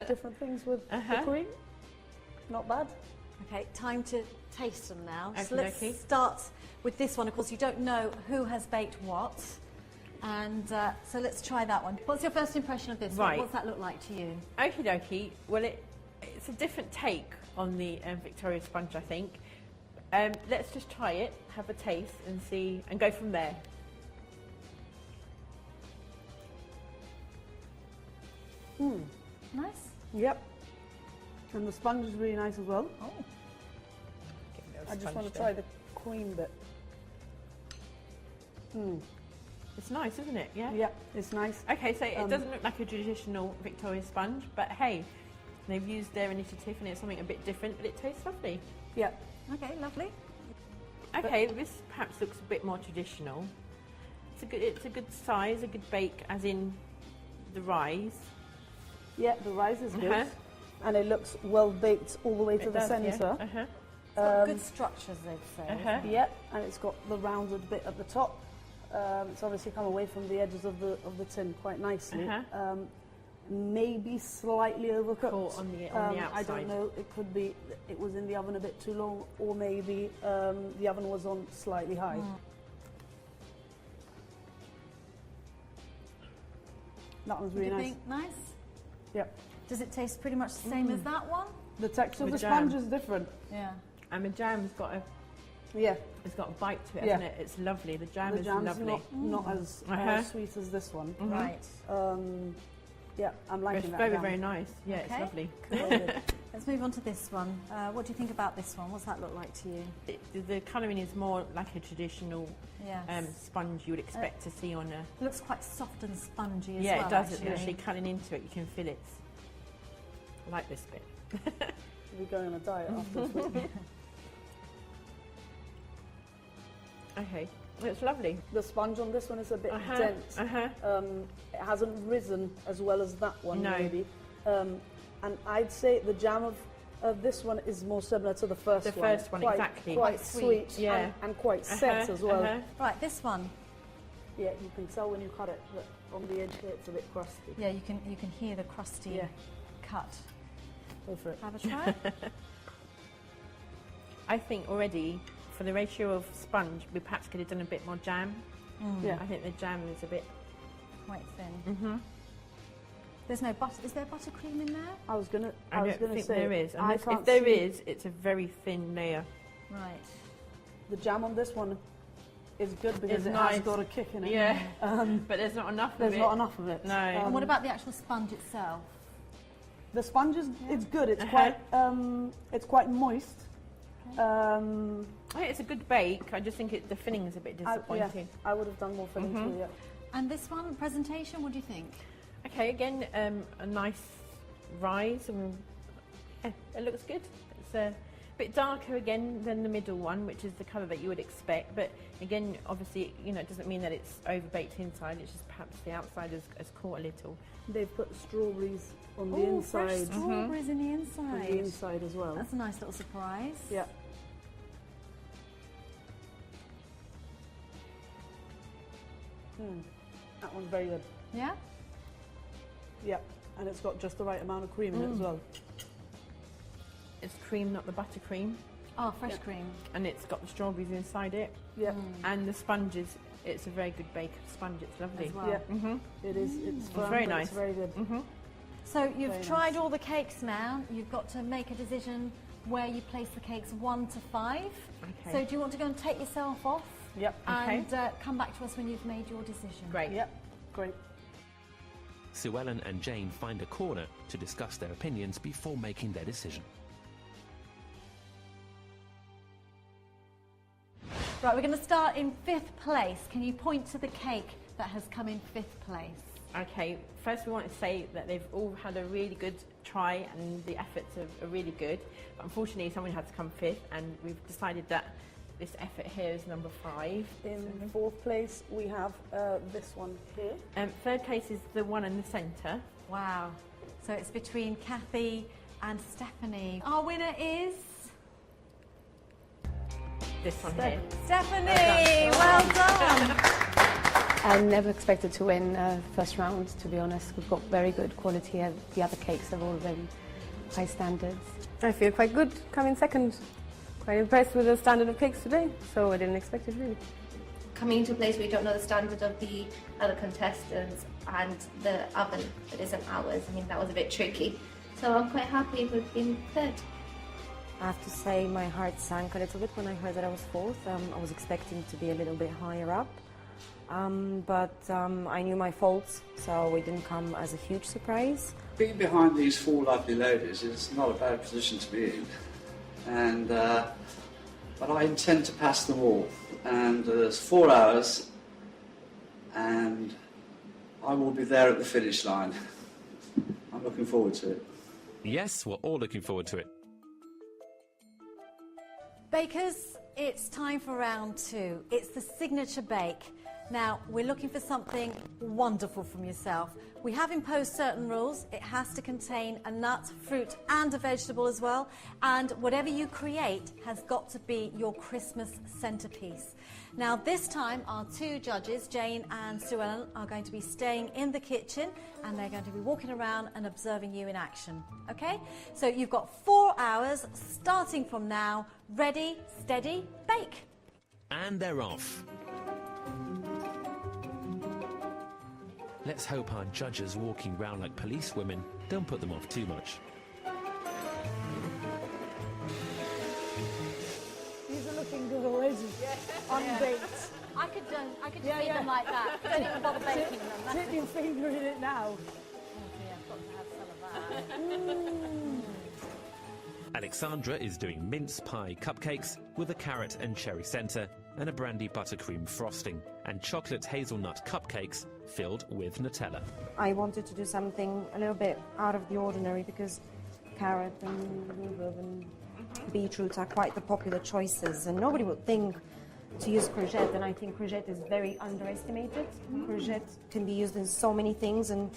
Different things with the cream. Not bad. Okay, time to taste them now. Okay, so let's start with this one. Of course, you don't know who has baked what. And so let's try that one. What's your first impression of this one? What's that look like to you? Okie dokie. Well, it's a different take on the Victoria sponge, I think. Let's just try it, have a taste and see, and go from there. Nice. Yep. And the sponge is really nice as well. Oh. I just want to try the cream bit. It's nice, isn't it? Yeah? Yeah, it's nice. Okay, so it doesn't look like a traditional Victoria sponge, but hey, they've used their initiative and it's something a bit different, but it tastes lovely. Yeah. Okay, lovely. Okay, this perhaps looks a bit more traditional. It's a good size, a good bake, as in the rise. Yeah, the rice is good. And it looks well baked all the way to the centre. Yeah. It's got good structures, they'd say. Yeah, and it's got the rounded bit at the top. It's obviously come away from the edges of the tin quite nicely. Maybe slightly overcooked. Caught on the outside. I don't know. It could be it was in the oven a bit too long, or maybe the oven was on slightly high. That one's really nice. Nice? Yep. Does it taste pretty much the same as that one? The texture of the sponge is different. Yeah. And the jam's got a it's got a bite to it, hasn't it? It's lovely. The jam is lovely. Not as sweet as this one. Right. Yeah, I'm liking it's that. Very, jam. very nice. Yeah, it's lovely. Cool. Let's move on to this one. What do you think about this one? What's that look like to you? The colouring is more like a traditional sponge you would expect to see on a... It looks quite soft and spongy as well. Yeah, it does. Actually. Actually cutting into it, you can feel it. I like this bit. We're going on a diet after this week. Okay, it's lovely. The sponge on this one is a bit dense. It hasn't risen as well as that one, maybe. And I'd say the jam of this one is more similar to the first one. The first one, exactly. Quite sweet, and quite set as well. Right, this one. Yeah, you can tell when you cut it that on the edge here it's a bit crusty. Yeah, you can hear the crusty cut. Go for it. Have a try. I think already, for the ratio of sponge, we perhaps could have done a bit more jam. Yeah. I think the jam is a bit... Quite thin. There's no butter. Is there buttercream in there? I was gonna say there is. If there is, it's a very thin layer. Right. The jam on this one is good because it's has got a kick in it. Yeah. But there's not enough of it. There's not enough of it. No. And what about the actual sponge itself? The sponge is it's good. It's quite moist. I think it's a good bake. I just think the filling is a bit disappointing. I would have done more filling too. Yeah. And this one, presentation, what do you think? Okay, again, a nice rise. It looks good. It's a bit darker again than the middle one, which is the colour that you would expect. But again, obviously, it doesn't mean that it's overbaked inside. It's just perhaps the outside has caught a little. They've put strawberries on the inside. Fresh strawberries in the inside. On the inside as well. That's a nice little surprise. Yeah. That one's very good. Yeah? Yeah, and it's got just the right amount of cream in it as well. It's cream, not the buttercream. Oh, fresh cream. And it's got the strawberries inside it. Yeah. And the sponges, it's a very good bake sponge. It's lovely. As well. Yeah. It is. It's firm, very nice. It's very good. So you've tried all the cakes now. You've got to make a decision where you place the cakes 1 to 5. Okay. So do you want to go and take yourself off? Yep. And come back to us when you've made your decision. Great. Yep. Great. Sue Ellen and Jane find a corner to discuss their opinions before making their decision. Right, we're going to start in 5th place. Can you point to the cake that has come in 5th place? Okay, first we want to say that they've all had a really good try and the efforts are really good. But unfortunately, someone had to come 5th and we've decided that this effort here is number 5. In 4th place, we have this one here. 3rd place is the one in the centre. Wow. So it's between Kathy and Stephanie. Our winner is... This one here. Stephanie! Well done! I never expected to win first round, to be honest. We've got very good quality, and the other cakes have all very high standards. I feel quite good coming second. Quite impressed with the standard of cakes today, so I didn't expect it really. Coming into a place where you don't know the standard of the other contestants and the oven that isn't ours, I mean, that was a bit tricky. So I'm quite happy with being third. I have to say my heart sank a little bit when I heard that I was fourth. I was expecting to be a little bit higher up, but I knew my faults, so it didn't come as a huge surprise. Being behind these four lovely ladies is not a bad position to be in, and but I intend to pass them all. And there's 4 hours, and I will be there at the finish line. I'm looking forward to it. Yes, we're all looking forward to it. Bakers, it's time for round 2. It's the signature bake. Now, we're looking for something wonderful from yourself. We have imposed certain rules. It has to contain a nut, fruit and a vegetable as well. And whatever you create has got to be your Christmas centrepiece. Now, this time, our 2 judges, Jane and Sue Ellen, are going to be staying in the kitchen, and they're going to be walking around and observing you in action. Okay? So you've got 4 hours, starting from now. Ready, steady, bake. And they're off. Let's hope our judges walking round like policewomen don't put them off too much. These are looking good already. Unbaked. I could feed them like that. Don't even bother baking them. Dip your finger in it now. Oh dear, I've got to have some of that. Alexandra is doing mince pie cupcakes with a carrot and cherry centre and a brandy buttercream frosting, and chocolate hazelnut cupcakes filled with Nutella. I wanted to do something a little bit out of the ordinary because carrot and rhubarb and beetroot are quite the popular choices, and nobody would think to use courgette, and I think courgette is very underestimated. Courgette can be used in so many things, and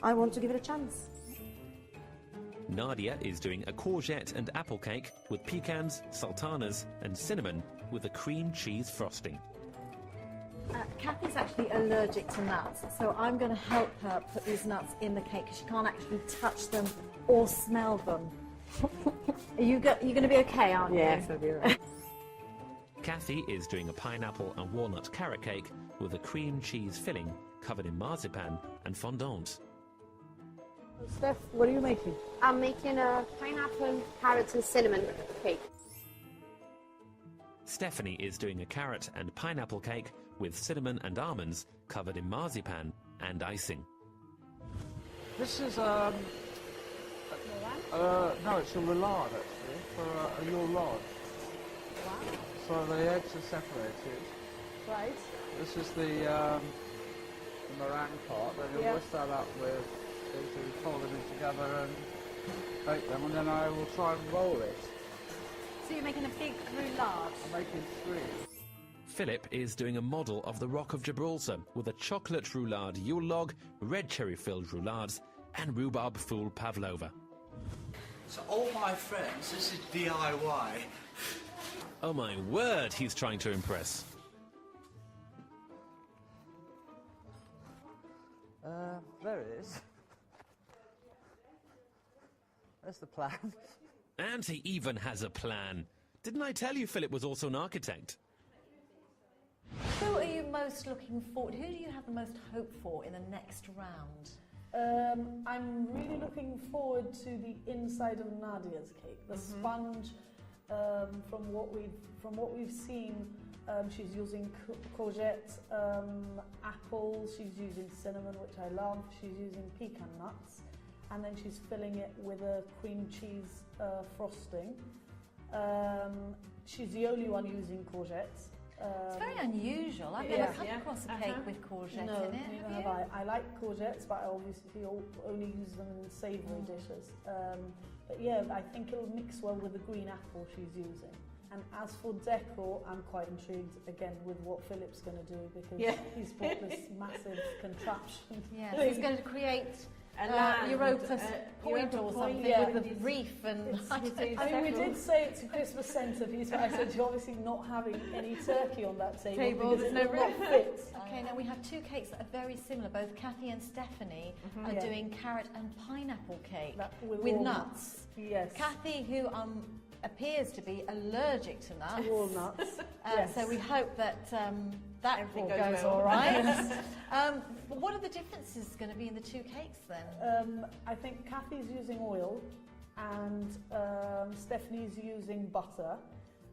I want to give it a chance. Nadia is doing a courgette and apple cake with pecans, sultanas and cinnamon with a cream cheese frosting. Kathy's actually allergic to nuts, so I'm going to help her put these nuts in the cake because she can't actually touch them or smell them. You're going to be okay, aren't you? Yes, I'll be right. Kathy is doing a pineapple and walnut carrot cake with a cream cheese filling covered in marzipan and fondant. Steph, what are you making? I'm making a pineapple, carrots and cinnamon cake. Stephanie is doing a carrot and pineapple cake with cinnamon and almonds covered in marzipan and icing. This is no, it's a roulade actually, for a Yule log. Wow. So the eggs are separated. Right. This is the meringue part, then you'll whisk that up with, into fold them in together and bake them, and then I will try and roll it. So you're making a big roulade? I'm making 3. Philip is doing a model of the Rock of Gibraltar with a chocolate roulade Yule log, red cherry-filled roulades, and rhubarb fool pavlova. So all my friends, this is DIY. Oh my word, he's trying to impress. There it is. That's the plan. And he even has a plan. Didn't I tell you Philip was also an architect? Who are you most looking forward? Who do you have the most hope for in the next round? I'm really looking forward to the inside of Nadia's cake. The sponge, from what we've seen, she's using courgette, apples. She's using cinnamon, which I love. She's using pecan nuts, and then she's filling it with a cream cheese frosting. She's the only one using courgettes. It's very unusual. I've never come across a cake with courgette in it. Neither have I. I like courgettes, but I obviously only use them in savoury dishes. But yeah, I think it'll mix well with the green apple she's using. And as for decor, I'm quite intrigued again with what Philip's going to do, because he's bought this massive contraption. Yeah, so he's going to create Europa Point or something yeah. with the reef and... I mean, we did say it's a Christmas centrepiece, but I said you're obviously not having any turkey on that table because it will not fit. Okay, now we have two cakes that are very similar. Both Kathy and Stephanie are doing carrot and pineapple cake with nuts. Yes. Kathy, who appears to be allergic to nuts. Walnuts. Yes. So we hope that that all goes well. all right. What are the differences going to be in the two cakes then? I think Kathy's using oil and Stephanie's using butter.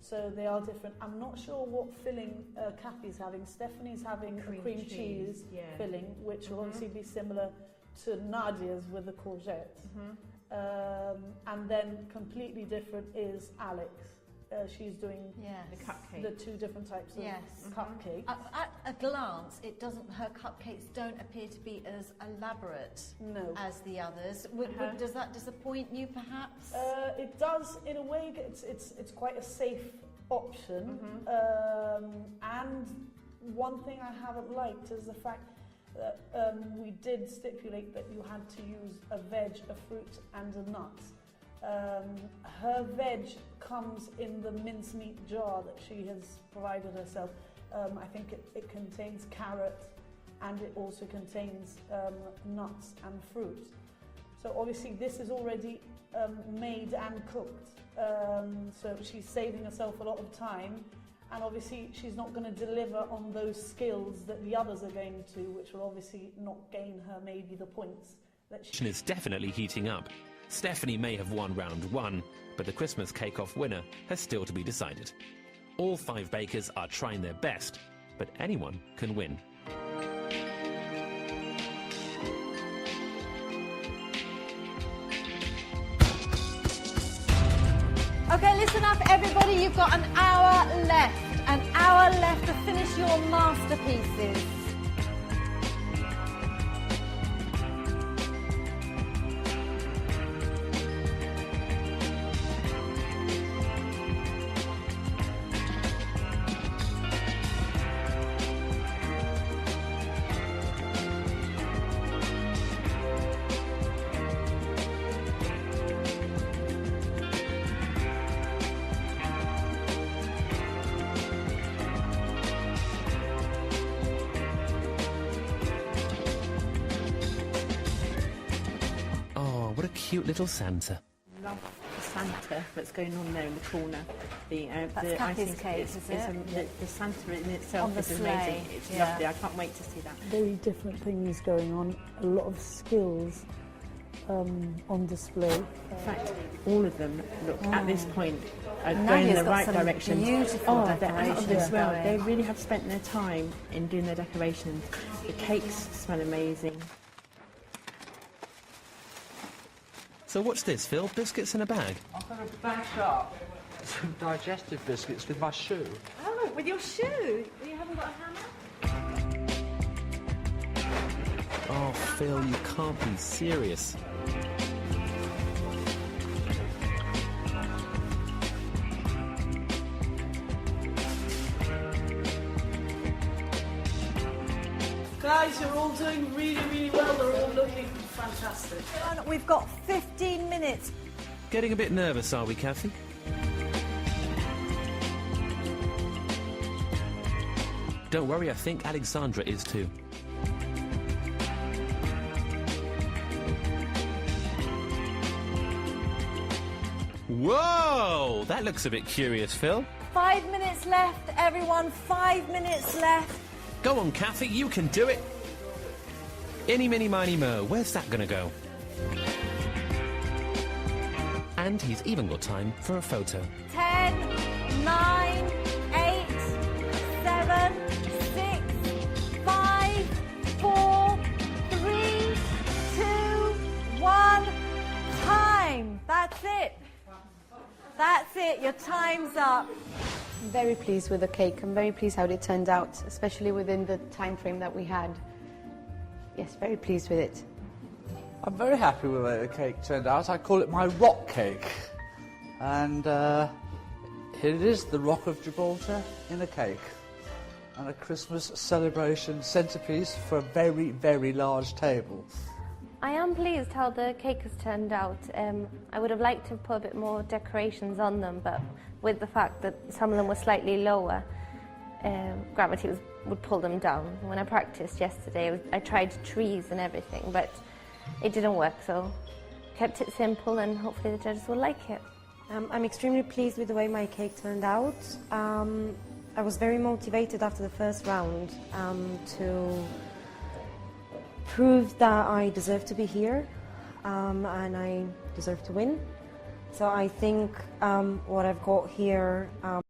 So they are different. I'm not sure what filling Kathy's having. Stephanie's having a cream cheese filling, which will obviously be similar to Nadia's with the courgette. And then completely different is Alex. She's doing the cupcake. The two different types of cupcake. At a glance, her cupcakes don't appear to be as elaborate as the others. Does that disappoint you, perhaps? It does, in a way. It's quite a safe option. And one thing I haven't liked is the fact that we did stipulate that you had to use a veg, a fruit, and a nut. Her veg comes in the mincemeat jar that she has provided herself. I think it contains carrot and it also contains nuts and fruit. So obviously this is already made and cooked. So she's saving herself a lot of time, and obviously she's not going to deliver on those skills that the others are going to, which will obviously not gain her maybe the points that she... It's definitely heating up. Stephanie may have won round one, but the Christmas cake-off winner has still to be decided. All 5 bakers are trying their best, but anyone can win. Okay, listen up everybody, you've got an hour left. An hour left to finish your masterpieces. Cute little Santa. Love the Santa that's going on there in the corner. That's Kathy's cake, is it? The Santa in itself on the is sleigh. amazing. It's lovely. I can't wait to see that. Very different things going on. A lot of skills on display. In fact, all of them look at this point are going Nadia's in the got right some direction. beautiful they're out of this decorations world. going. They really have spent their time in doing their decorations. The cakes smell amazing. So what's this, Phil? Biscuits in a bag? I'm going to back up some digestive biscuits with my shoe. Oh, with your shoe? You haven't got a hammer? Oh, Phil, you can't be serious. Guys, you're all doing really, really well. They're all looking fantastic. We've got 15 minutes. Getting a bit nervous, are we, Kathy? Don't worry, I think Alexandra is too. Whoa! That looks a bit curious, Phil. 5 minutes left, everyone. 5 minutes left. Go on, Kathy, you can do it. Eeny, miny, miny, mo. Where's that going to go? And he's even got time for a photo. 10, 9, 8, 7, 6, 5, 4, 3, 2, 1. Time. That's it. That's it. Your time's up. I'm very pleased with the cake. I'm very pleased how it turned out, especially within the time frame that we had. Yes, very pleased with it. I'm very happy with the way the cake turned out. I call it my rock cake. And it is the Rock of Gibraltar in a cake. And a Christmas celebration centrepiece for a very, very large table. I am pleased how the cake has turned out. I would have liked to have put a bit more decorations on them, but with the fact that some of them were slightly lower, gravity would pull them down. When I practiced yesterday, I tried trees and everything, but it didn't work, so kept it simple and hopefully the judges will like it. I'm extremely pleased with the way my cake turned out. I was very motivated after the first round to prove that I deserve to be here and I deserve to win. So I think what I've got here